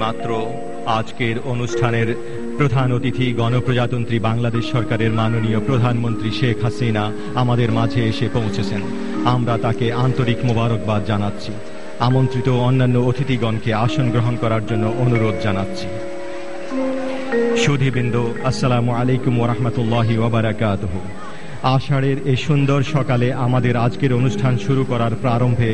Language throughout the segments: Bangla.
মাত্র আজকের অনুষ্ঠানের প্রধান অতিথি গণপ্রজাতন্ত্রী বাংলাদেশ সরকারের মাননীয় প্রধানমন্ত্রী শেখ হাসিনা আমাদের মাঝে এসে পৌঁছেছেন। আমরা তাকে আন্তরিক মোবারকবাদ জানাচ্ছি। আমন্ত্রিত অন্যান্য অতিথিগণকে আসন গ্রহণ করার জন্য অনুরোধ জানাচ্ছি। সুধীবৃন্দ, আসসালামু আলাইকুম ওয়া রাহমাতুল্লাহি ওয়া বারাকাতুহু। আষাঢ়ের এই সুন্দর সকালে আমাদের আজকের অনুষ্ঠান শুরু করার প্রারম্ভে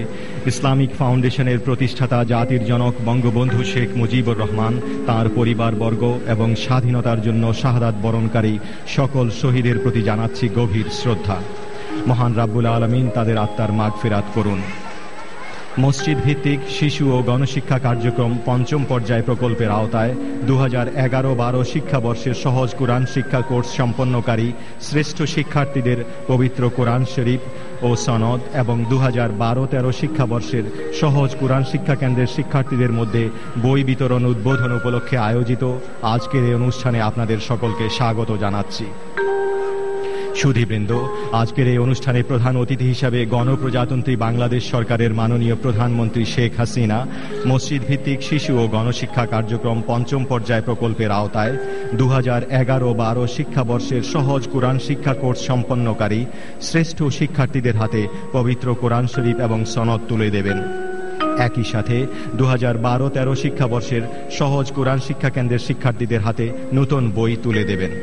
ইসলামিক ফাউন্ডেশনের প্রতিষ্ঠাতা জাতির জনক বঙ্গবন্ধু শেখ মুজিবুর রহমান, তাঁর পরিবারবর্গ এবং স্বাধীনতার জন্য শাহাদাত বরণকারী সকল শহীদের প্রতি জানাচ্ছি গভীর শ্রদ্ধা। মহান রাব্বুল আলামিন তাদের আত্মার মাগফিরাত করুন। মসজিদ ভিত্তিক শিশু ও গণশিক্ষা কার্যক্রম পঞ্চম পর্যায় প্রকল্পের আওতায় 2011-12 শিক্ষাবর্ষের সহজ কোরআন শিক্ষা কোর্স সম্পন্নকারী শ্রেষ্ঠ শিক্ষার্থীদের পবিত্র কোরআন শরীফ ও সনদ এবং 2012-13 শিক্ষাবর্ষের সহজ কোরআন শিক্ষা কেন্দ্রের শিক্ষার্থীদের মধ্যে বই বিতরণ উদ্বোধন উপলক্ষে আয়োজিত আজকের এই অনুষ্ঠানে আপনাদের সকলকে স্বাগত জানাচ্ছি। সুধীবৃন্দ, আজকের এই অনুষ্ঠানে প্রধান অতিথি হিসাবে গণপ্রজাতন্ত্রী বাংলাদেশ সরকারের মাননীয় প্রধানমন্ত্রী শেখ হাসিনা মসজিদ ভিত্তিক শিশু ও গণশিক্ষা কার্যক্রম পঞ্চম পর্যায় প্রকল্পের আওতায় 2011-12 শিক্ষাবর্ষের সহজ কোরআন শিক্ষা কোর্স সম্পন্নকারী শ্রেষ্ঠ শিক্ষার্থীদের হাতে পবিত্র কোরআন শরীফ এবং সনদ তুলে দেবেন। একই সাথে 2012-13 শিক্ষাবর্ষের সহজ কোরআন শিক্ষা কেন্দ্রের শিক্ষার্থীদের হাতে নতুন বই তুলে দেবেন।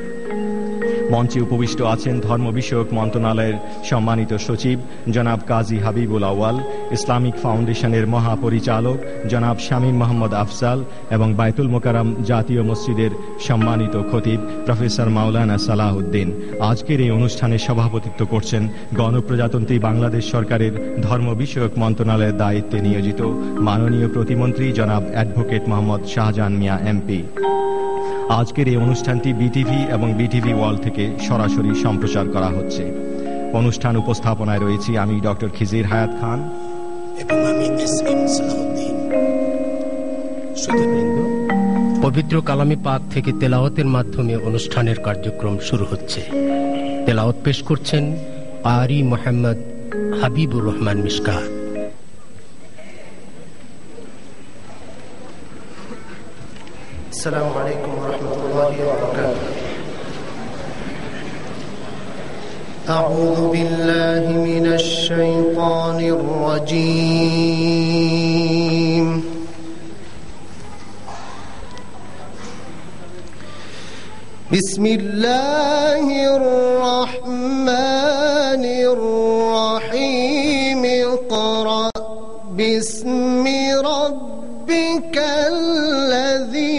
মঞ্চে উপবিষ্ট আছেন ধর্ম বিষয়ক মন্ত্রণালয়ের সম্মানিত সচিব জনাব কাজী হাবিবুল আউয়াল, ইসলামিক ফাউন্ডেশনের মহাপরিচালক জনাব শামীম মোহাম্মদ আফজাল এবং বায়তুল মোকাররম জাতীয় মসজিদের সম্মানিত খতিব প্রফেসর মাওলানা সালাহউদ্দিন। আজকের এই অনুষ্ঠানে সভাপতিত্ব করছেন গণপ্রজাতন্ত্রী বাংলাদেশ সরকারের ধর্ম বিষয়ক মন্ত্রণালয়ের দায়িত্বে নিয়োজিত মাননীয় প্রতিমন্ত্রী জনাব অ্যাডভোকেট মোহাম্মদ শাহজাহান মিয়া এমপি। আজকের এই অনুষ্ঠানটি বিটিভি এবং বিটিভি ওয়ার্ল্ড থেকে সরাসরি সম্প্রচার করা হচ্ছে। অনুষ্ঠান উপস্থাপনায় রয়েছি আমি ডক্টর খিজির হায়াত খান এবং আমি এসএম সালাউদ্দিন। সুধীবৃন্দ, পবিত্র কালামে পাক থেকে তেলাওয়াতের মাধ্যমে অনুষ্ঠানের কার্যক্রম শুরু হচ্ছে। তেলাওয়াত পেশ করছেন কারি মোহাম্মদ হাবিবুর রহমান মিশকাত। السلام عليكم ورحمة الله وبركاته. أعوذ بالله من الشيطان الرجيم. بسم الله الرحمن الرحيم. اقرأ باسم ربك الذي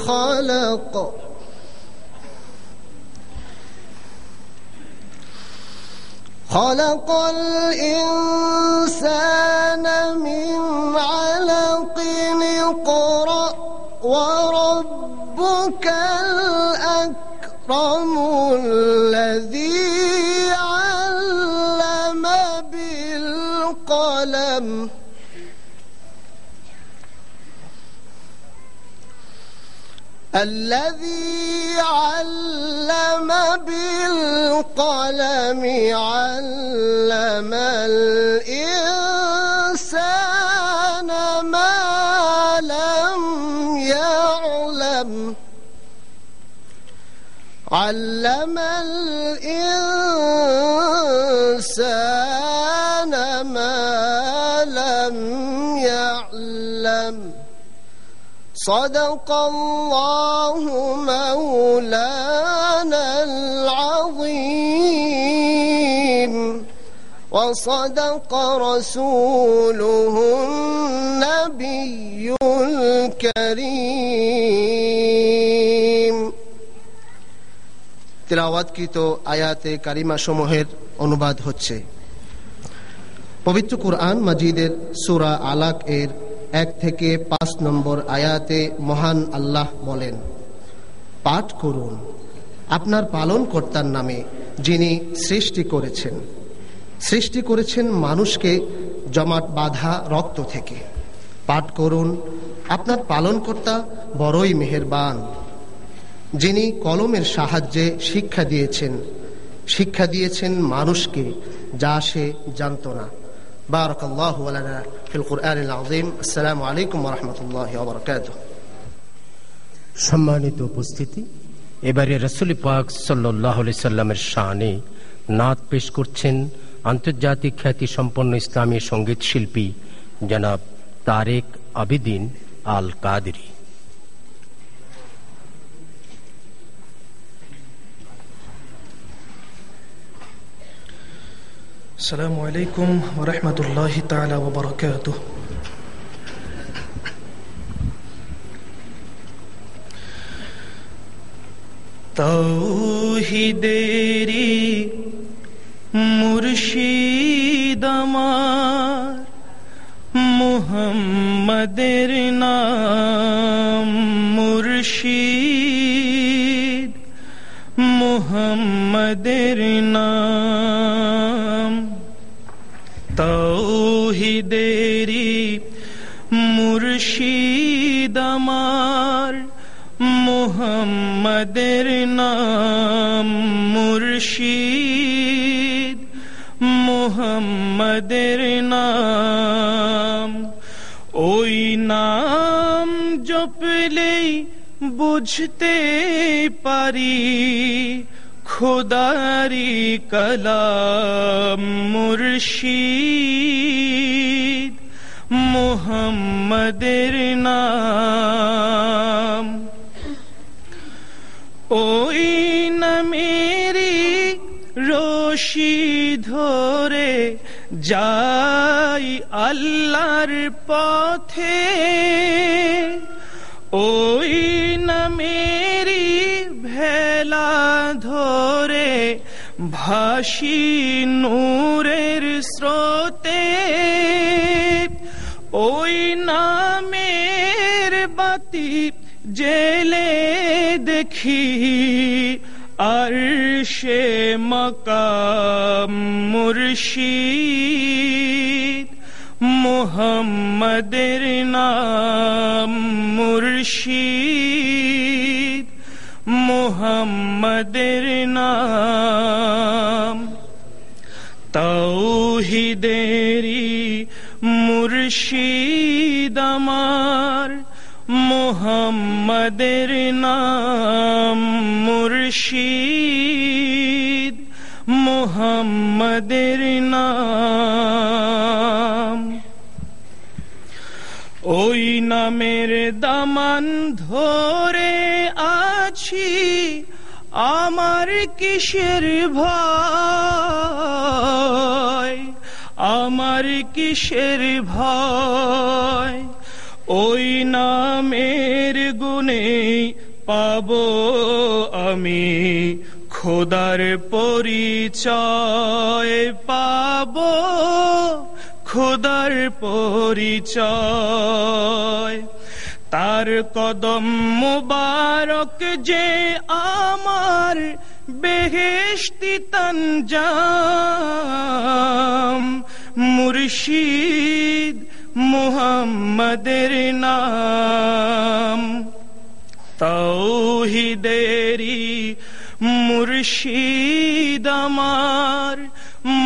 خلق. خلق الإنسان من علق. اقرأ وربك الأكرم الذي علم بالقلم. الذي علم بالقلم علم الإنسان ما لم يعلم. علم الإنسان ما لم يعلم. صدق الله مولانا العظيم وصدق رسوله النبي الكريم. তিলাওয়াতকৃত আয়াতে কারিমা সমূহের অনুবাদ হচ্ছে। পবিত্র কুরআন মাজিদের সূরা আলাক এর 1 থেকে 5 নম্বর আয়াতে মহান আল্লাহ বলেন, পাঠ করুন আপনার পালনকর্তার নামে যিনি সৃষ্টি করেছেন মানুষকে জমাট বাঁধা রক্ত থেকে। পাঠ করুন আপনার পালনকর্তা বড়ই মেহেরবান, যিনি কলমের সাহায্যে শিক্ষা দিয়েছেন মানুষকে যা সে জানত না। বারাকাল্লাহু লানা ফিল কুরআনিল আযীম। আসসালামু আলাইকুম ওয়া রাহমাতুল্লাহি ওয়া বারাকাতুহু। সম্মানিত উপস্থিতি, এবারে রাসূল পাক সাল্লাল্লাহু আলাইহি সাল্লামের শানে নাত পেশ করছেন আন্তর্জাতিক খ্যাতি সম্পন্ন ইসলামী সঙ্গীত শিল্পী জনাব তারেক আবিদিন আল কাদেরী। আসসালামু আলাইকুম ওয়া রাহমাতুল্লাহি তাআলা ওয়া বারাকাতুহু। তাওহীদেরি মুর্শিদ আমার, মুহাম্মাদের নাম মুর্শিদ, মুহাম্মাদের নাম। তাওহীদেরি মুর্শিদ আমার, মুহাম্মাদের নাম মুর্শিদ, মুহাম্মাদের নাম। ওই নাম জপলেই বুঝতে পারি খোদারি কালাম মুর্শিদ, মুহাম্মাদের নাম। ওই নামেরি রশি ধরে যাই আল্লাহর পথে, ওই নামেরি ভেলা ধরে ভাসি নূরের স্রোতে, ওই নামের বাতি জেলে দেখি আরশে মাকাম মুর্শিদ, মুহাম্মাদের নাম মুর্শিদ, মুহাম্মাদের নাম। তাওহীদেরি মুর্শিদ আমার, মুহাম্মাদের নাম মুর্শিদ, মুহাম্মাদের নাম। ওই নামের দামান ধরে আছি, আমার কিসের ভয়, আমার কিসের ভয়। ওই নামের গুণে পাবো আমি খোদার পরিচয়, পাবো খোদার পরিচয়। তার কদম মুবারক যে আমার বেহেশতি তঞ্জাম মুর্শিদ, মুহাম্মাদের নাম। তাওহীদেরি মুর্শিদ আমার,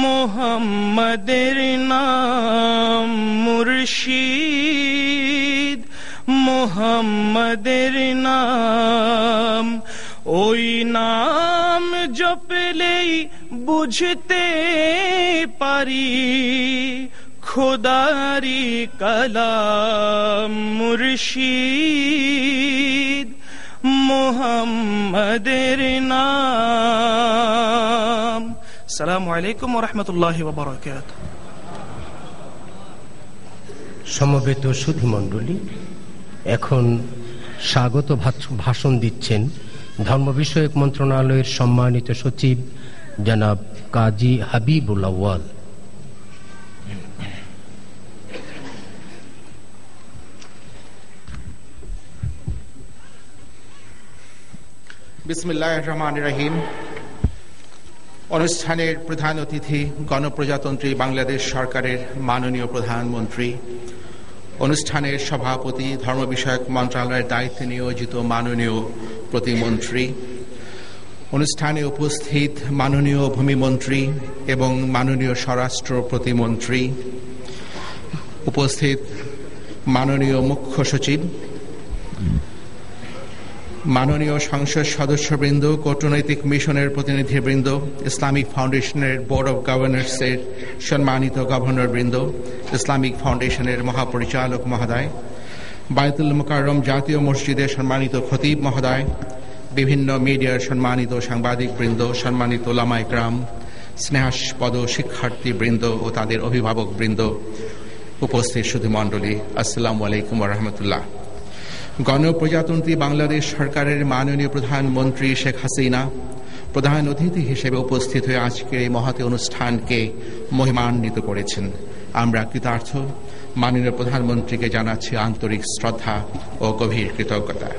মুহাম্মাদের নাম মুর্শিদ, মুহাম্মাদের নাম। ওই নাম জপলেই বুঝতে পারি খোদারি কালাম মুর্শিদ, মুহাম্মাদের নাম। আসসালামু আলাইকুম ওয়া রাহমাতুল্লাহি ওয়া বারাকাতুহু। সমবেত সুধী মণ্ডলী, এখন স্বাগত ভাষণ দিচ্ছেন ধর্ম বিষয়ক মন্ত্রণালয়ের সম্মানিত সচিব জনাব কাজী হাবিবুল আউয়াল। বিসমিল্লাহির রহমানির রহিম। অনুষ্ঠানের প্রধান অতিথি গণপ্রজাতন্ত্রী বাংলাদেশ সরকারের মাননীয় প্রধানমন্ত্রী, অনুষ্ঠানের সভাপতি ধর্ম বিষয়ক মন্ত্রণালয়ের দায়িত্বে নিয়োজিত মাননীয় প্রতিমন্ত্রী, অনুষ্ঠানে উপস্থিত মাননীয় ভূমিমন্ত্রী এবং মাননীয় স্বরাষ্ট্র প্রতিমন্ত্রী, উপস্থিত মাননীয় মুখ্য সচিব, মাননীয় সংসদ সদস্যবৃন্দ, কূটনৈতিক মিশনের প্রতিনিধিবৃন্দ, ইসলামিক ফাউন্ডেশনের বোর্ড অব গভর্নর্সের সম্মানিত গভর্নরবৃন্দ, ইসলামিক ফাউন্ডেশনের মহাপরিচালক মহোদয়, বায়তুল মুকাররম জাতীয় মসজিদের সম্মানিত খতিব মহোদয়, বিভিন্ন মিডিয়ার সম্মানিত সাংবাদিকবৃন্দ, সম্মানিত ওলামা ইকরাম, স্নেহাস্পদ শিক্ষার্থীবৃন্দ ও তাদের অভিভাবকবৃন্দ, উপস্থিত সুধীমণ্ডলী, আসসালামু আলাইকুম ওয়া রাহমাতুল্লাহ। গণপ্রজাতন্ত্রী বাংলাদেশ সরকারের মাননীয় প্রধানমন্ত্রী শেখ হাসিনা প্রধান অতিথি হিসেবে উপস্থিত হয়ে আজকের এই মহৎ অনুষ্ঠানকে মহিমান্বিত করেছেন। আমরা কৃতার্থ। মাননীয় প্রধানমন্ত্রীকে জানাচ্ছি আন্তরিক শ্রদ্ধা ও গভীর কৃতজ্ঞতা।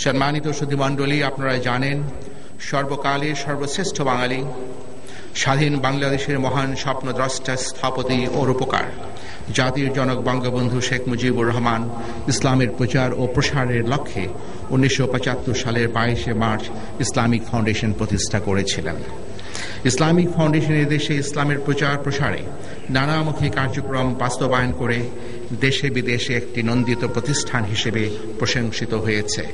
সম্মানিত সুধীমণ্ডলী, আপনারা জানেন সর্বকালের সর্বশ্রেষ্ঠ বাঙালি, স্বাধীন বাংলাদেশের মহান স্বপ্নদ্রষ্টা, স্থপতি ও রূপকার জাতির জনক বঙ্গবন্ধু শেখ মুজিবুর রহমান ইসলামের প্রচার ও প্রসারের লক্ষ্যে 1975 সালের 22 মার্চ ইসলামিক ফাউন্ডেশন প্রতিষ্ঠা করেছিলেন। ইসলামিক ফাউন্ডেশন দেশে ইসলামের প্রচার প্রসারে নানামুখী কার্যক্রম বাস্তবায়ন করে দেশে বিদেশে একটি নন্দিত প্রতিষ্ঠান হিসেবে প্রশংসিত হয়েছে।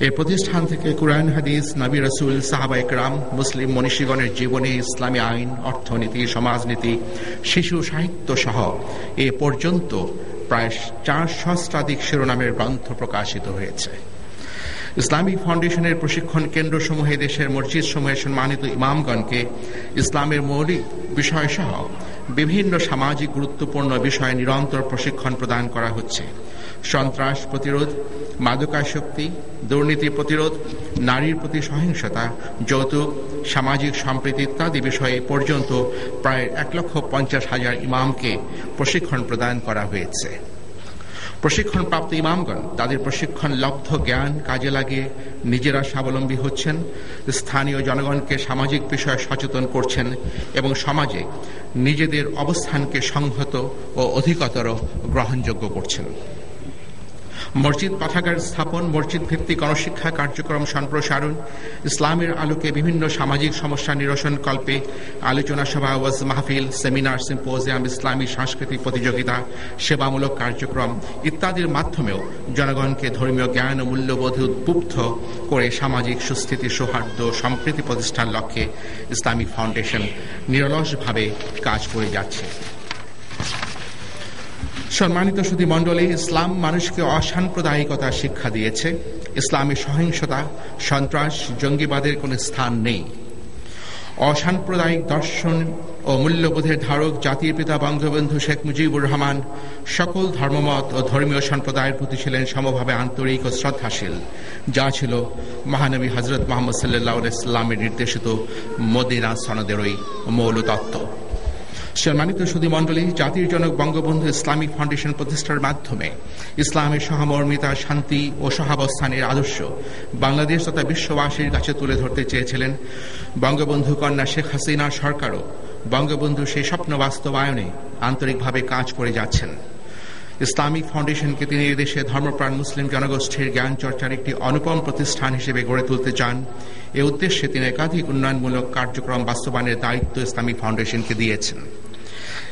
এই প্রতিষ্ঠান থেকে কুরআন, হাদিস, নবী রাসূল, সাহাবা ইকরাম, মুসলিম মনীষীগণের জীবনী, ইসলামী আইন, অর্থনীতি, সমাজনীতি, শিশু সাহিত্য সহ এ পর্যন্ত প্রায় 4 সহস্রাধিক শিরোনামের গ্রন্থ প্রকাশিত হয়েছে। ইসলামিক ফাউন্ডেশনের প্রশিক্ষণ কেন্দ্রসমূহে দেশের মসজিদ সমূহের সম্মানিত ইমামগণকে ইসলামের মৌলিক বিষয় সহ বিভিন্ন সামাজিক গুরুত্বপূর্ণ বিষয়ে নিরন্তর প্রশিক্ষণ প্রদান করা হচ্ছে। সন্ত্রাস প্রতিরোধ, মাদকাসক্তি, দুর্নীতি প্রতিরোধ, নারীর প্রতি সহিংসতা, যৌতুক, সামাজিক সম্প্রীতি ইত্যাদি বিষয়ে পর্যন্ত প্রায় 1,50,000 ইমামকে প্রশিক্ষণ প্রদান করা হয়েছে। প্রশিক্ষণপ্রাপ্ত ইমামগণ তাদের প্রশিক্ষণ লব্ধ জ্ঞান কাজে লাগিয়ে নিজেরা স্বাবলম্বী হচ্ছেন, স্থানীয় জনগণকে সামাজিক বিষয়ে সচেতন করছেন এবং সমাজে নিজেদের অবস্থানকে সংহত ও অধিকতর গ্রহণযোগ্য করছেন। মসজিদ পাঠাগার স্থাপন, মসজিদ ভিত্তিক গণশিক্ষা কার্যক্রম সম্প্রসারণ, ইসলামের আলোকে বিভিন্ন সামাজিক সমস্যা নিরসন কল্পে আলোচনা সভা, ওয়াজ মাহফিল, সেমিনার, সিম্পোজিয়াম, ইসলামী সাংস্কৃতিক প্রতিযোগিতা, সেবামূলক কার্যক্রম ইত্যাদির মাধ্যমেও জনগণকে ধর্মীয় জ্ঞান ও মূল্যবোধে উদ্বুদ্ধ করে সামাজিক সুস্থিতি, সৌহার্দ্য, সম্প্রীতি প্রতিষ্ঠার লক্ষ্যে ইসলামিক ফাউন্ডেশন নিরলসভাবে কাজ করে যাচ্ছে। সম্মানিত সুধীমণ্ডলী, ইসলাম মানুষকে অসাম্প্রদায়িকতা শিক্ষা দিয়েছে। ইসলামে সহিংসতা, সন্ত্রাস, জঙ্গিবাদের কোনো স্থান নেই। অসাম্প্রদায়িক দর্শন ও মূল্যবোধের ধারক জাতির পিতা বঙ্গবন্ধু শেখ মুজিবুর রহমান সকল ধর্মমত ও ধর্মীয় সম্প্রদায়ের প্রতি ছিলেন সমভাবে আন্তরিক ও শ্রদ্ধাশীল, যা ছিল মহানবী হযরত মুহাম্মদ সাল্লাল্লাহু আলাইহি ওয়াসাল্লামের নির্দেশিত মদিনা সনদেরই মৌল তত্ত্ব। সম্মানিত সুধীমণ্ডলী, জাতির জনক বঙ্গবন্ধু ইসলামিক ফাউন্ডেশন প্রতিষ্ঠার মাধ্যমে ইসলামের সহমর্মিতা, শান্তি ও সহাবস্থানের আদর্শ বাংলাদেশ তথা বিশ্ববাসীর কাছে তুলে ধরতে চেয়েছিলেন। বঙ্গবন্ধু কন্যা শেখ হাসিনা সরকারও বঙ্গবন্ধু সেই স্বপ্ন বাস্তবায়নে আন্তরিকভাবে কাজ করে যাচ্ছেন। ইসলামিক ফাউন্ডেশনকে তিনি দেশে ধর্মপ্রাণ মুসলিম জনগোষ্ঠীর জ্ঞান চর্চার একটি অনুপম প্রতিষ্ঠান হিসেবে গড়ে তুলতে চান। এ উদ্দেশ্যে তিনি একাধিক উন্নয়নমূলক কার্যক্রম বাস্তবায়নের দায়িত্ব ইসলামিক ফাউন্ডেশনকে দিয়েছেন।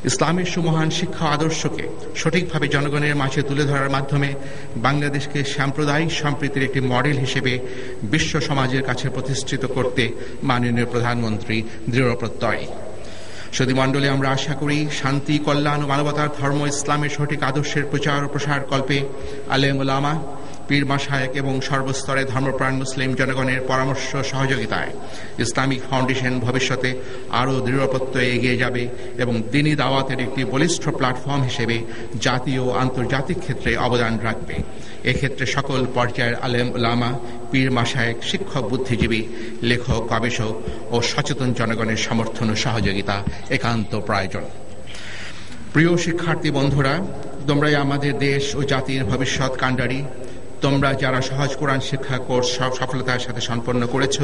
ইসলামের সুমহান শিক্ষা আদর্শকে সঠিকভাবে জনগণের মাঝে তুলে ধরার মাধ্যমে বাংলাদেশকে সাম্প্রদায়িক সম্প্রীতির একটি মডেল হিসেবে বিশ্ব সমাজের কাছে প্রতিষ্ঠিত করতে মাননীয় প্রধানমন্ত্রী দৃঢ়প্রত্যয়। সুধীমণ্ডলী, আমরা আশা করি শান্তি, কল্যাণ ও মানবতার ধর্ম ইসলামের সঠিক আদর্শের প্রচার ও প্রসার কল্পে আলেম ওলামা, পীর মাশায়েখ এবং সর্বস্তরে ধর্মপ্রাণ মুসলিম জনগণের পরামর্শ সহযোগিতায় ইসলামিক ফাউন্ডেশন ভবিষ্যতে আরও দৃঢ়প্রত্যয়ে এগিয়ে যাবে এবং দ্বীনি দাওয়াতের একটি বলিষ্ঠ প্ল্যাটফর্ম হিসেবে জাতীয় ও আন্তর্জাতিক ক্ষেত্রে অবদান রাখবে। এক্ষেত্রে সকল পর্যায়ের আলেম ওলামা, পীর মাশায়েখ, শিক্ষক, বুদ্ধিজীবী, লেখক, গবেষক ও সচেতন জনগণের সমর্থন ও সহযোগিতা একান্ত প্রয়োজন। প্রিয় শিক্ষার্থী বন্ধুরা, তোমরাই আমাদের দেশ ও জাতির ভবিষ্যৎ কাণ্ডারী। তোমরা যারা সহজ কোরআন শিক্ষা কোর্স সফলতার সাথে সম্পন্ন করেছ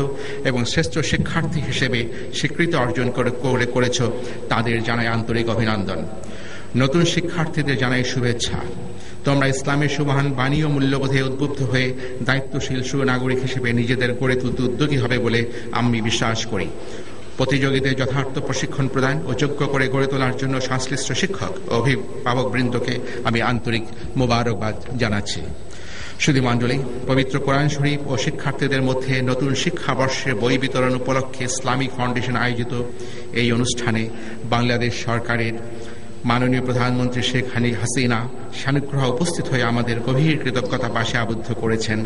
এবং শ্রেষ্ঠ শিক্ষার্থী হিসেবে স্বীকৃতি অর্জন করেছ, তাদের জানাই আন্তরিক অভিনন্দন। নতুন শিক্ষার্থীদের জানাই শুভেচ্ছা। তোমরা ইসলামের সুমহান বাণী ও মূল্যবোধে উদ্বুদ্ধ হয়ে দায়িত্বশীল সুনাগরিক হিসেবে নিজেদের গড়ে তুলতে উদ্যোগী হবে বলে আমি বিশ্বাস করি। প্রতিযোগীদের যথার্থ প্রশিক্ষণ প্রদান ও যোগ্য করে গড়ে তোলার জন্য সংশ্লিষ্ট শিক্ষক ও অভিভাবকবৃন্দকে আমি আন্তরিক মোবারকবাদ জানাচ্ছি। সুধীমণ্ডলী, পবিত্র কোরআন শরীফ ও শিক্ষার্থীদের মধ্যে নতুন শিক্ষাবর্ষে বই বিতরণ উপলক্ষে ইসলামিক ফাউন্ডেশন আয়োজিত এই অনুষ্ঠানে বাংলাদেশ সরকারের মাননীয় প্রধানমন্ত্রী শেখ হাসিনা সানুগ্রহ উপস্থিত হয়ে আমাদের গভীর কৃতজ্ঞতা পাশে আবদ্ধ করেছেন।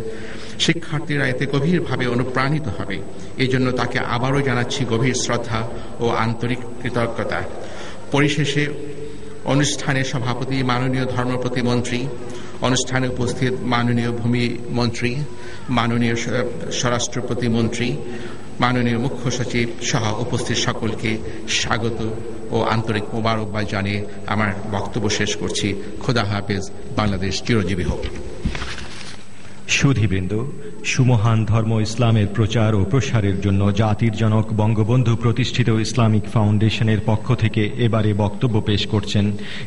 শিক্ষার্থীরা এতে গভীরভাবে অনুপ্রাণিত হবে। এই জন্য তাকে আবারও জানাচ্ছি গভীর শ্রদ্ধা ও আন্তরিক কৃতজ্ঞতা। পরিশেষে অনুষ্ঠানে সভাপতি মাননীয় ধর্ম প্রতিমন্ত্রী, অনুষ্ঠানে উপস্থিত মাননীয় ভূমি মন্ত্রী, মাননীয় স্বরাষ্ট্র প্রতিমন্ত্রী, মাননীয় মুখ্য সচিব সহ উপস্থিত সকলকে স্বাগত ও আন্তরিক মোবারকবাদ জানিয়ে আমার বক্তব্য শেষ করছি। খোদা হাফেজ। বাংলাদেশ চিরজীবী হোক। সুধীবৃন্দ, সুমহান ধর্ম ইসলামের প্রচার ও প্রসারের জন্য জাতির জনক বঙ্গবন্ধু প্রতিষ্ঠিত ইসলামিক ফাউন্ডেশনের পক্ষ থেকে এবারে বক্তব্য পেশ করছেন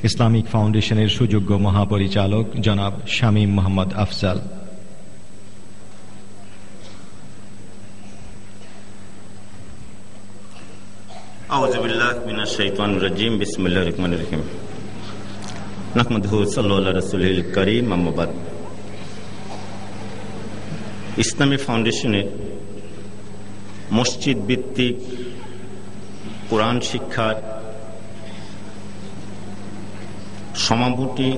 ইসলামিক ফাউন্ডেশনের সুযোগ্য মহাপরিচালক জনাব শামীম মোহাম্মদ আফজাল। আউযু বিল্লাহি মিনাশ শাইতানির রাজীম। বিসমিল্লাহির রহমানির রহিম। নাহমাদুহু সাল্লাল্লাহু আলা রাসূলিল কারীম। আম্মা বাদ। ইসলামী ফাউন্ডেশনের মসজিদ ভিত্তিক কোরআন শিক্ষার সমাপনী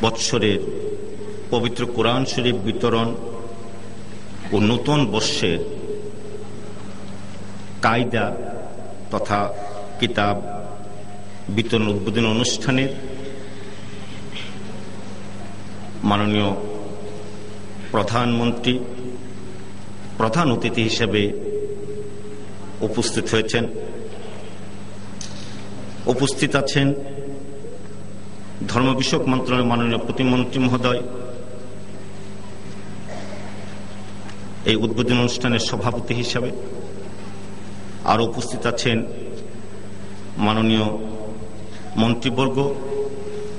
বৎসরের পবিত্র কোরআন শরীফ বিতরণ ও নতুন বর্ষের কায়দা তথা কিতাব বিতরণ উদ্বোধন অনুষ্ঠানের মাননীয় প্রধানমন্ত্রী প্রধান অতিথি হিসেবে উপস্থিত হয়েছেন। উপস্থিত আছেন ধর্ম বিষয়ক মন্ত্রণালয়ের মাননীয় প্রতিমন্ত্রী মহোদয়, এই উদ্বোধন অনুষ্ঠানের সভাপতি হিসাবে। আর উপস্থিত আছেন মাননীয় মন্ত্রীবর্গ,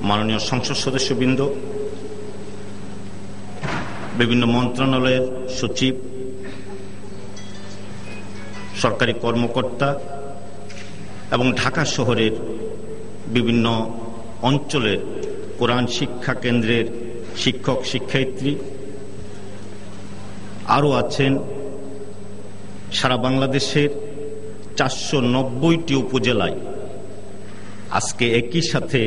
মাননীয় সংসদ সদস্যবৃন্দ, বিভিন্ন মন্ত্রণালয়ের সচিব, সরকারি কর্মকর্তা এবং ঢাকা শহরের বিভিন্ন অঞ্চলের কোরআন শিক্ষা কেন্দ্রের শিক্ষক শিক্ষায়িত্রী। আরও আছেন সারা বাংলাদেশের 490টি উপজেলায় আজকে একই সাথে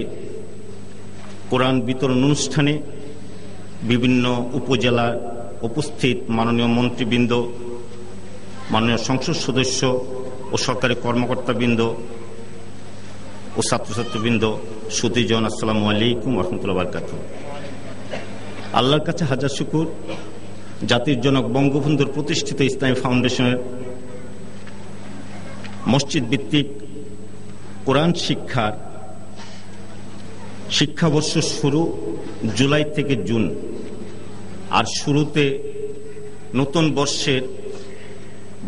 কোরআন বিতরণ অনুষ্ঠানে বিভিন্ন উপজেলার উপস্থিত মাননীয় মন্ত্রীবৃন্দ, মাননীয় সংসদ সদস্য ও সরকারি কর্মকর্তাবৃন্দ ও ছাত্রছাত্রীবৃন্দ, সুধীজন, আসসালামু আলাইকুম ওয়া রাহমাতুল্লাহি ওয়া বারাকাতুহু। আল্লাহর কাছে হাজার শুকর, জাতির জনক বঙ্গবন্ধুর প্রতিষ্ঠিত ইসলামী ফাউন্ডেশনের মসজিদ ভিত্তিক কোরআন শিক্ষার শিক্ষাবর্ষ শুরু জুলাই থেকে জুন, আর শুরুতে নতুন বর্ষের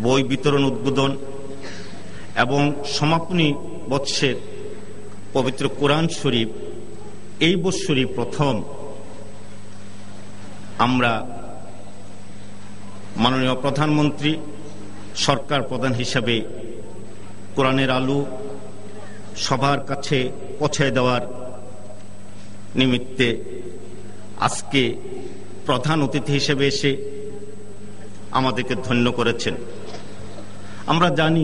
বই বিতরণ উদ্বোধন এবং সমাপনী বর্ষের পবিত্র কোরআন শরীফ এই বৎসরই প্রথম আমরা মাননীয় প্রধানমন্ত্রী সরকার প্রধান হিসাবে কোরআনের আলো সবার কাছে পৌঁছে দেওয়ার নিমিত্তে আজকে প্রধান অতিথি হিসেবে এসে আমাদেরকে ধন্য করেছেন। আমরা জানি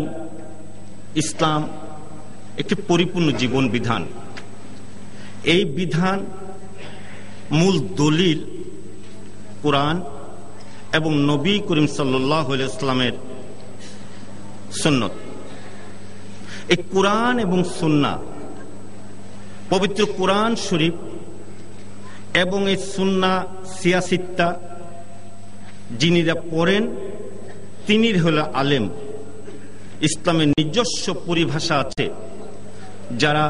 ইসলাম একটি পরিপূর্ণ জীবন বিধান। এই বিধান মূল দলিল কোরআন এবং নবী করিম সাল্লাল্লাহু আলাইহি ওয়াসাল্লামের সুন্নাত। এই কোরআন এবং সুন্নাহ, পবিত্র কোরআন শরীফ এবং এই সুন্নাহ সিয়াসিত্তা যিনিরা পড়েন তিনি হল আলেম। ইসলামের নিজস্ব পরিভাষা আছে। যারা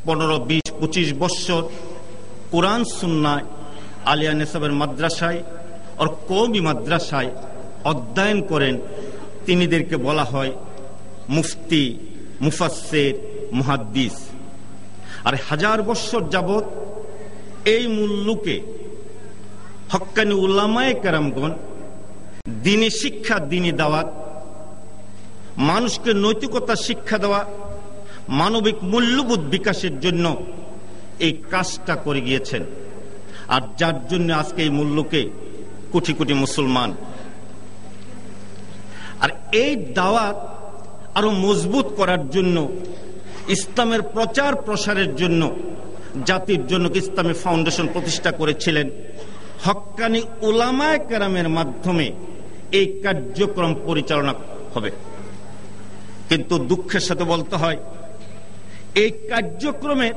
15, 20, 25 বছর কোরআন সুন্নাহ আলিয়া নেসাবের মাদ্রাসায় আর কওমি মাদ্রাসায় অধ্যয়ন করেন, তিনিদেরকে বলা হয় মুফতি, মুফাসসির, মুহাদ্দিস। আর 1000 বছর যাবত এই মূল্যকে হক্কানি উলামায়ে কেরামগণ দ্বীনি শিক্ষা, দ্বীনি দাওয়াত, মানুষকে নৈতিকতা শিক্ষা দেওয়া, মানবিক মূল্যবোধ বিকাশের জন্য এই কাজটা করে গিয়েছেন। আর যার জন্য আজকে এই মূল্যকে কোটি কোটি মুসলমান। আর এই দাওয়াত আরো মজবুত করার জন্য, ইসলামের প্রচার প্রসারের জন্য জাতির জন্য ইসলামী ফাউন্ডেশন প্রতিষ্ঠা করেছিলেন। হক্কানি উলামায়ে কেরামের মাধ্যমে এই কার্যক্রম পরিচালনা হবে। কিন্তু দুঃখের সাথে বলতে হয়, এই কার্যক্রমে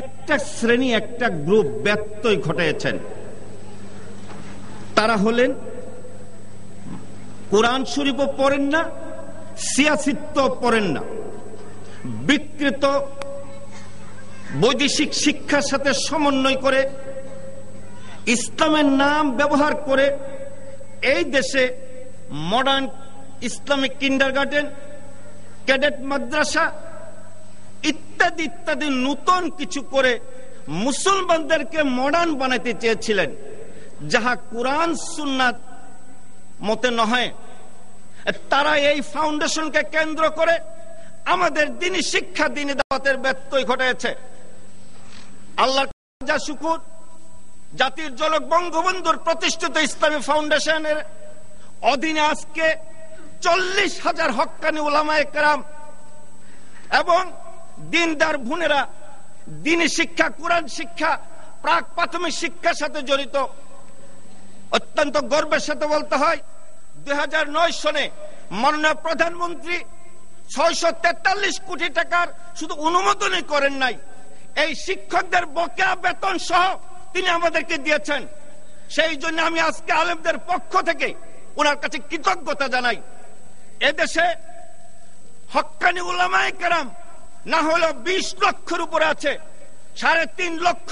একটা শ্রেণী, একটা গ্রুপ ব্যত্যয় ঘটিয়েছেন। তারা হলেন কোরআন শরীফও পড়েন না, সিয়াসিত্ব পড়েন না, বিকৃত বৈদেশিক শিক্ষার সাথে সমন্বয় করে ইসলামের নাম ব্যবহার করে এই দেশে মডার্ন ইসলামিক কিন্ডারগার্টেন, ক্যাডেট মাদ্রাসা ইত্যাদি ইত্যাদি নতুন কিছু করে মুসলমানদেরকে মডার্ন বানাতে চেয়েছিলেন, যাহা কোরআন সুন্নাত মতে নয়। তারা এই ফাউন্ডেশনকে কেন্দ্র করে আমাদের দ্বীনি শিক্ষা, দ্বীনি দাওয়াতের ব্যত্যয় ঘটেছে। আল্লাহর যা শুকর, জাতির জনক বঙ্গবন্ধুর প্রতিষ্ঠিত ইসলামী ফাউন্ডেশনের অধীনে আজকে 40,000 হক্কানি উলামায়ে কেরাম এবং দিনদার ভুনেরা দ্বীনি শিক্ষা, কোরআন শিক্ষা, প্রাক প্রাথমিক শিক্ষার সাথে জড়িত। অত্যন্ত গর্বের সাথে বলতে হয়, 2009 সনে মাননীয় প্রধানমন্ত্রী 643 কোটি টাকার শুধু অনুমোদনই করেন নাই, এই শিক্ষকদের বকেয়া বেতন সহ তিনি আমাদেরকে দিয়েছেন। সেই জন্য আমি আজকে আলেমদের পক্ষ থেকে ওনার কাছে কৃতজ্ঞতা জানাই। এদেশে হক্কানি উলামায়ে কেরাম না হলেও 20 লক্ষের উপরে আছে। 3.5 লক্ষ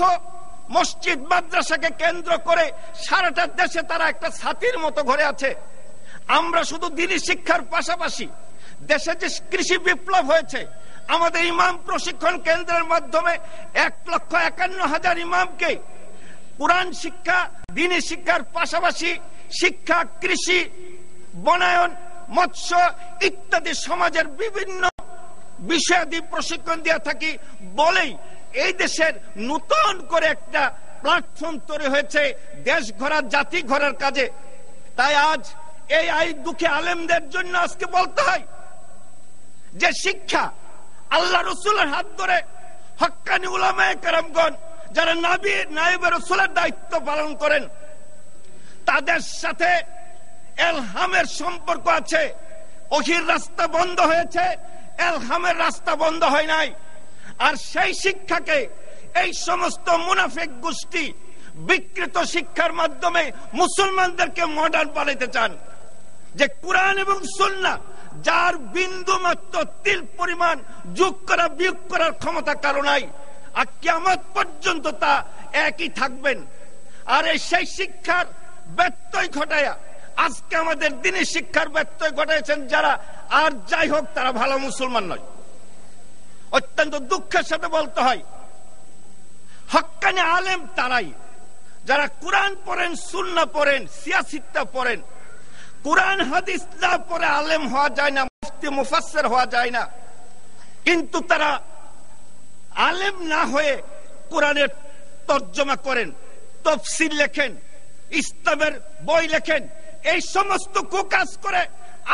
মসজিদ মাদ্রাসাকে কেন্দ্র করে সারাটা দেশে তারা একটা ছাতির মতো ঘরে আছে। আমরা শুধু দ্বীনি শিক্ষার পাশাপাশি দেশে যে কৃষি বিপ্লব হয়েছে, আমাদের ইমাম প্রশিক্ষণ কেন্দ্রের মাধ্যমে 1,51,000 ইমামকে কোরআন শিক্ষা, দ্বীনি শিক্ষার পাশাপাশি শিক্ষা, কৃষি, বনায়ন, মৎস্য ইত্যাদি সমাজের বিভিন্ন বিষয়াদি প্রশিক্ষণ দিয়ে থাকি বলেই এই দেশের নতুন করে একটা প্ল্যাটফর্ম তৈরি হয়েছে দেশ গড়ার, জাতি গড়ার কাজে। তাই আজ এই দুঃখে আলেমদের জন্য আজকে বলতে হয় যে শিক্ষা আল্লাহ রসুলের হাত ধরে হক্কানি উলামায়ে কেরামগণ যারা নায়েবে রসুলের দায়িত্ব পালন করেন, তাদের সাথে এলহামের সম্পর্ক আছে। ওহির রাস্তা বন্ধ হয়েছে, এলহামের রাস্তা বন্ধ হয় নাই। আর সেই শিক্ষাকে এই সমস্ত মুনাফিক গোষ্ঠী বিকৃত শিক্ষার মাধ্যমে মুসলমানদেরকে মডার্ন বানাইতে চান, যে কোরআন এবং সুন্নাহ যার বিন্দু মাত্র তিল পরিমাণ যোগ করা বিয়োগ করার ক্ষমতা কারো নাই, আর কিয়ামত পর্যন্ত তা একই থাকবেন। আর এই সেই শিক্ষার ব্যত্যয় ঘটায়া আজকে আমাদের দ্বীনি শিক্ষার ব্যত্যয় ঘটাইছেন যারা, আর যাই হোক তারা ভালো মুসলমান নয়। অত্যন্ত দুঃখের সাথে বলতে হয়, হক্কানি আলেম তারাই যারা কোরআন পড়েন, সুন্নাহ পড়েন, সিয়াসিত্তা পড়েন। কোরআন হাদিস না পড়ে আলেম হওয়া যায় না, মুফতি মুফাসসির হওয়া যায় না। কিন্তু তারা আলেম না হয়ে কোরআনের তর্জমা করেন, তাফসীর লেখেন, ইসলামের বই লেখেন। এই সমস্ত কুকাজ করে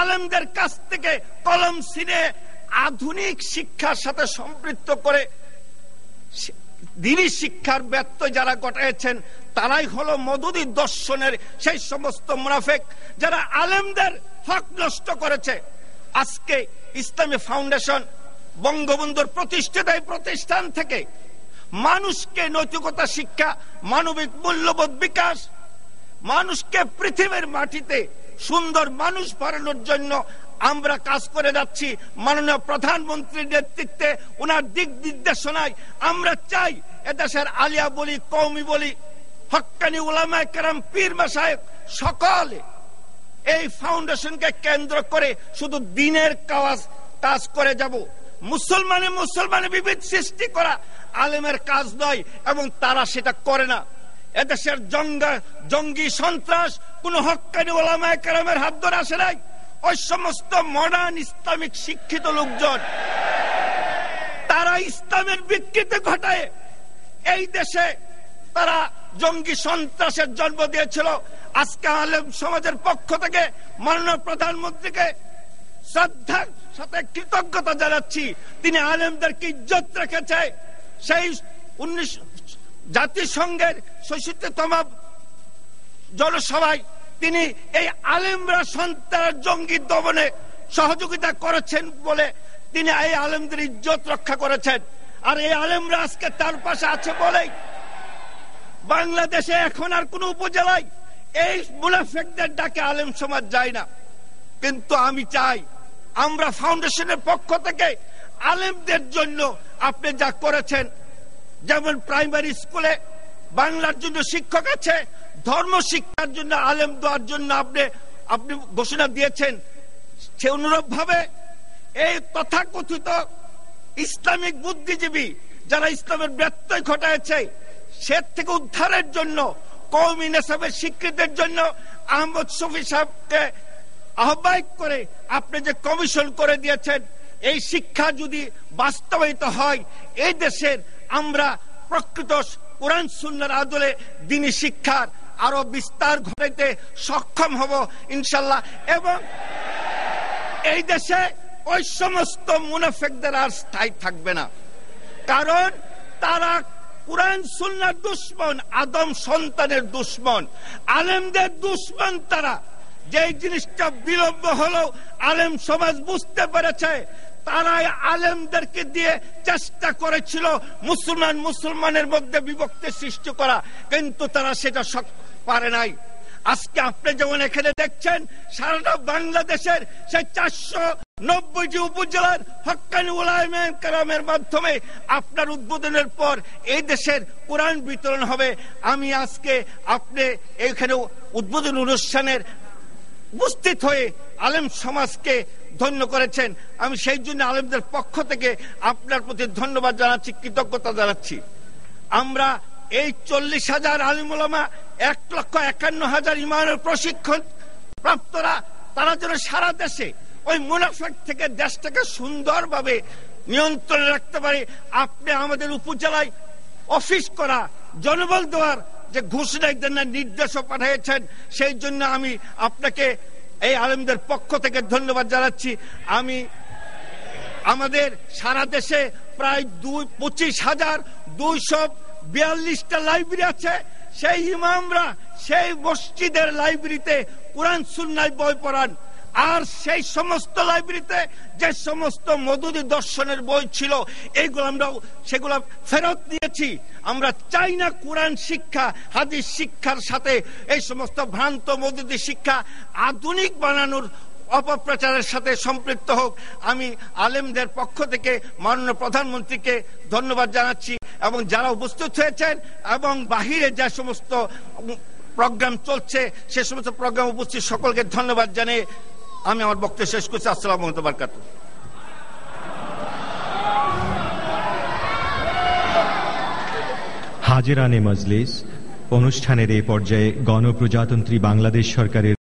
আলেমদের কাছ থেকে কলম ছিনে আধুনিক শিক্ষার সাথে সম্পৃক্ত করে দ্বীনি শিক্ষার ব্যত্যয় যারা ঘটাইছেন, তারাই হলো মওদুদি দর্শনের সেই সমস্ত মুনাফিক যারা আলেমদের হক নষ্ট করেছে। আজকে ইসলামী ফাউন্ডেশন বঙ্গবন্ধুর প্রতিষ্ঠিত এই প্রতিষ্ঠান থেকে মানুষকে নৈতিকতা শিক্ষা, মানবিক মূল্যবোধ বিকাশ, মানুষকে পৃথিবীর মাটিতে সুন্দর মানুষ বানানোর জন্য আমরা কাজ করে যাচ্ছি। মাননীয় প্রধানমন্ত্রীর নেতৃত্বে ওনার দিক নির্দেশনায় আমরা চাই এদেশের আলিয়া বলি, কওমি বলি, হক্কানি উলামায়ে কেরাম, পীর মাশায়েখ সকলে এই ফাউন্ডেশনকে কেন্দ্র করে শুধু দ্বীনের কাজ করে যাব। মুসলমানে বিভেদ সৃষ্টি করা আলেমের কাজ নয়, এবং তারা সেটা করে না। এদেশের জঙ্গি সন্ত্রাস কোন হক্কানি উলামায়ে কেরামের হাত ধরে আসে নাই। ওই সমস্ত মডার্ন ইসলামিক শিক্ষিত লোকজন তারা ইসলামের বিকৃতি ঘটায় এই দেশে তারা জঙ্গি সন্ত্রাসের জন্ম দিয়েছিল। আজকে আলেম সমাজের পক্ষ থেকে মাননীয় প্রধানমন্ত্রীকে শ্রদ্ধার সাথে কৃতজ্ঞতা জানাচ্ছি। তিনি আলেমদেরকে ইজ্জত রেখেছে। সেই জাতিসংঘের ৬৬তম জনসভায় তিনি এই আলেমরা সন্ত্রাস জঙ্গি দমনে সহযোগিতা করেছেন বলে তিনি এই আলেমদের ইজ্জত রক্ষা করেছেন। আর এই আলেমরা আজকে তার পাশে আছে বলেই বাংলাদেশে এখন আর কোন উপজেলায় এই মুনাফিকদের ডাকে আলেম সমাজ যায় না। কিন্তু আমি চাই আমরা ফাউন্ডেশনের পক্ষ থেকে আলেমদের জন্য আপনি যা করেছেন, যেমন প্রাইমারি স্কুলে বাংলার জন্য শিক্ষক আছে, ধর্ম শিক্ষার জন্য আলেম দেওয়ার জন্য আপনি ঘোষণা দিয়েছেন, সে অনুরূপ ভাবে এই তথাকথিত ইসলামিক বুদ্ধিজীবী যারা ইসলামের ব্যত্যয় ঘটাচ্ছে সে থেকে উদ্ধারের জন্য কওমি নেসাবের স্বীকৃতির জন্য আহমদ শফি সাহেবকে আহ্বায়ক করে আপনি যে কমিশন করে দিয়েছেন, এই শিক্ষা যদি বাস্তবায়িত হয় এই দেশের আমরা প্রকৃত কোরআন সুন্নাহর আদলে দ্বীনি শিক্ষার আরো বিস্তার ঘটাইতে সক্ষম হব ইনশাআল্লাহ। এবং এই দেশে ওই সমস্ত মুনাফিকদের আর স্থায়ী থাকবে না, কারণ তারা কোরআন সুন্নাহর দুশমন, আদম সন্তানের দুশমন, আলেমদের দুশমন। তারা যে জিনিসটা বিলম্ব হলো আলেম সমাজ বুঝতে পেরেছে, তারাই আলেমদেরকে দিয়ে চেষ্টা করেছিল মুসলমানের মধ্যে বিভক্তি সৃষ্টি করা, কিন্তু তারা সেটা পারে নাই। আজকে আপনি যেমন এখানে দেখছেন সারাটা বাংলাদেশের সেই 490টি উপজেলার হক্কানি উলামায়ে কেরামের মাধ্যমে আপনার উদ্বোধনের পর এই দেশের কোরআন বিতরণ হবে। আমি আজকে আপনি এখানে উদ্বোধন অনুষ্ঠানের উপস্থিত হয়ে আলেম সমাজকে ধন্য করেছেন। আমি সেই জন্য আলেমদের পক্ষ থেকে আপনার প্রতি ধন্যবাদ জানাচ্ছি, কৃতজ্ঞতা জানাচ্ছি। আমরা এই 40,000 আলিম উলামা, 1,51,000 ইমানের প্রশিক্ষণ প্রাপ্তরা, তারা যেন সারা দেশে ওই মুনাফিক থেকে দেশটাকে সুন্দরভাবে নিয়ন্ত্রণে রাখতে পারে। আপনি আমাদের উপজেলায় অফিস করা, জনবল দেওয়ার যে ঘোষণা নির্দেশও পাঠিয়েছেন, সেই জন্য আমি আপনাকে এই আলেমদের পক্ষ থেকে ধন্যবাদ জানাচ্ছি। আমি আমাদের সারা দেশে প্রায় 25,242টা লাইব্রেরি আছে। সেই ইমামরা সেই মসজিদের লাইব্রেরিতে কোরআন সুন্নাহ বই পড়ান, আর সেই সমস্ত লাইব্রেরিতে যে সমস্ত মওদুদি দর্শনের বই ছিল এইগুলো আমরা সেগুলো ফেরত দিয়েছি। আমরা চাই না কোরআন শিক্ষা হাদিস শিক্ষার সাথে এই সমস্ত ভ্রান্ত মওদুদি শিক্ষা আধুনিক বানানোর অপপ্রচারের সাথে সম্পৃক্ত হোক। আমি আলেমদের পক্ষ থেকে মাননীয় প্রধানমন্ত্রীকে ধন্যবাদ জানাচ্ছি, এবং যারা উপস্থিত হয়েছেন এবং বাহিরে যে সমস্ত প্রোগ্রাম চলছে সে সমস্ত প্রোগ্রাম উপস্থিত সকলকে ধন্যবাদ জানিয়ে আমি আমার বক্তব্য শেষ করছি। আসসালামু আলাইকুম ওয়া বারাকাতুহু। হাজিরানে মজলিস অনুষ্ঠানের এই পর্যায়ে গণপ্রজাতন্ত্রী বাংলাদেশ সরকারের